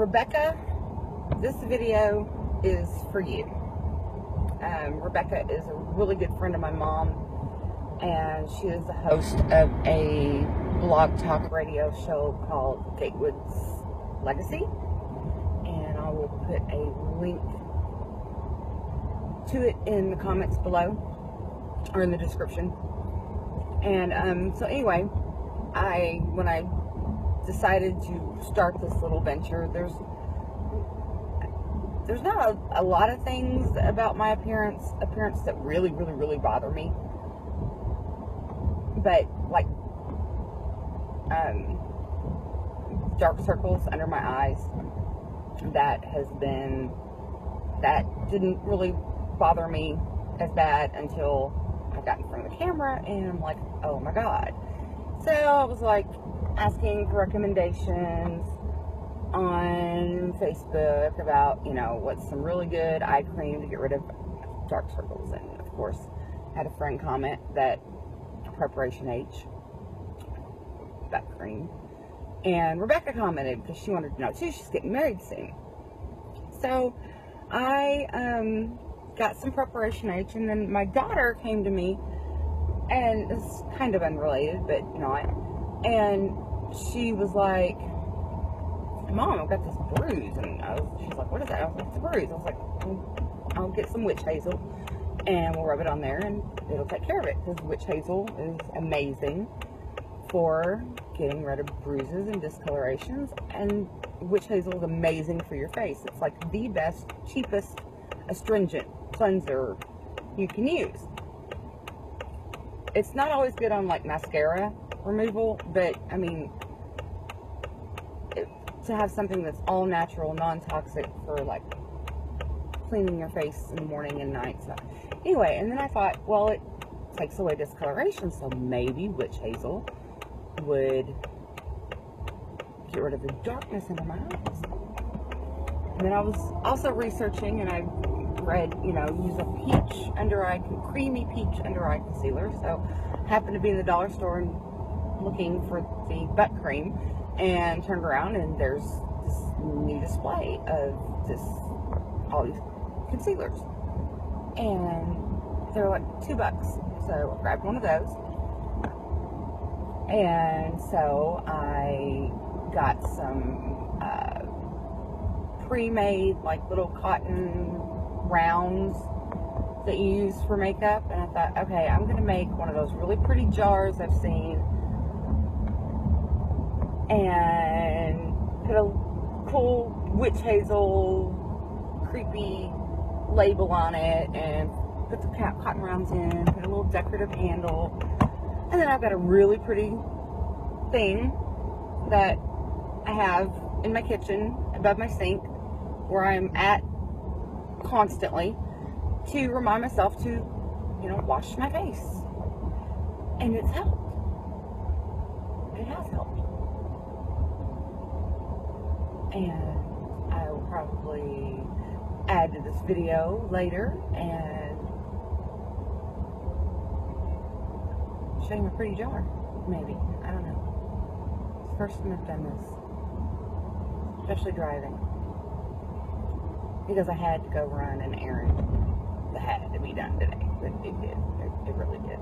Rebecca, this video is for you. Rebecca is a really good friend of my mom, and she is the host of a blog talk radio show called Gatewood's Legacy, and I will put a link to it in the comments below, or in the description. And so anyway, when I decided to start this little venture, there's not a lot of things about my appearance that really bother me, but like dark circles under my eyes, that didn't really bother me as bad until I got in front of the camera, and I'm like, oh my god. So I was like asking for recommendations on Facebook about, what's some really good eye cream to get rid of dark circles. And of course, I had a friend comment that Preparation H, that cream. And Rebecca commented because she wanted to know too. She's getting married soon. So I got some Preparation H, and then my daughter came to me, and it's kind of unrelated, but not. And she was like, Mom, I've got this bruise. And she's like, what is that? I was like, it's a bruise. I was like, I'll get some witch hazel and we'll rub it on there and it'll take care of it. Because witch hazel is amazing for getting rid of bruises and discolorations. And witch hazel is amazing for your face. It's like the best, cheapest astringent cleanser you can use. It's not always good on like mascara removal, but I mean, to have something that's all natural, non-toxic for like cleaning your face in the morning and night. So anyway, and then I thought, well, it takes away discoloration, so maybe witch hazel would get rid of the darkness under my eyes. And then I was also researching, and I read, use a creamy peach under eye concealer. So I happened to be in the dollar store and looking for the butt cream, and turned around, and there's this new display of all these concealers, and they're like $2. So I grabbed one of those, and so I got some pre-made like little cotton rounds that you use for makeup, and I thought, okay, I'm gonna make one of those really pretty jars I've seen, and put a cool witch hazel creepy label on it, and put the cotton rounds in, put a little decorative handle, and then I've got a really pretty thing that I have in my kitchen above my sink where I'm at constantly to remind myself to, wash my face. And it's helped. It has helped. And I will probably add to this video later and show you my pretty jar. Maybe. I don't know. It's the first time I've done this. Especially driving. Because I had to go run an errand that had to be done today. But it did. It really did.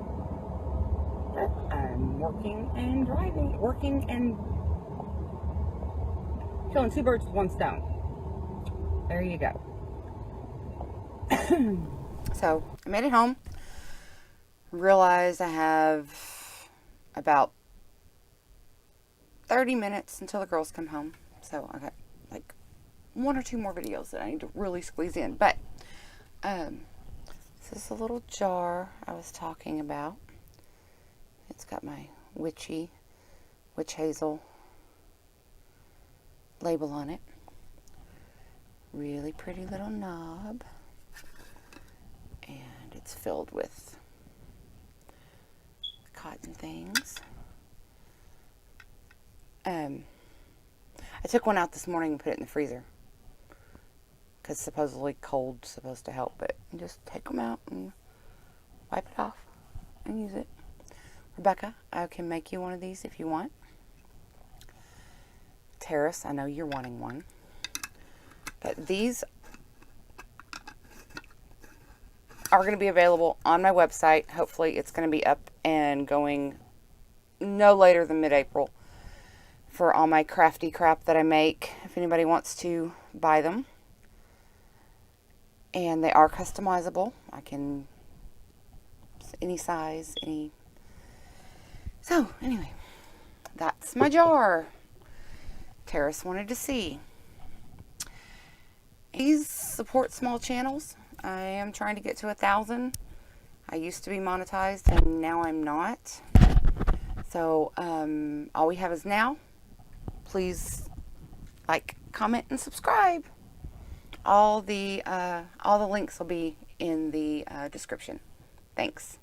But I'm working and driving. Working and killing two birds with one stone. There you go. So, I made it home. Realized I have about 30 minutes until the girls come home. So, I got like 1 or 2 more videos that I need to really squeeze in. But, this is a little jar I was talking about. It's got my witch hazel label on it. Really pretty little knob. And it's filled with cotton things. I took one out this morning and put it in the freezer. Because supposedly cold's supposed to help it. And just take them out and wipe it off and use it. Rebecca, I can make you one of these if you want. Terrace, I know you're wanting one. But these are going to be available on my website. Hopefully it's going to be up and going no later than mid-April for all my crafty crap that I make, if anybody wants to buy them. And they are customizable. I can, any size, any. So, anyway, that's my jar. Terrace wanted to see. Please support small channels. I am trying to get to 1,000. I used to be monetized and now I'm not. So, all we have is now. Please like, comment, and subscribe. All the links will be in the description. Thanks.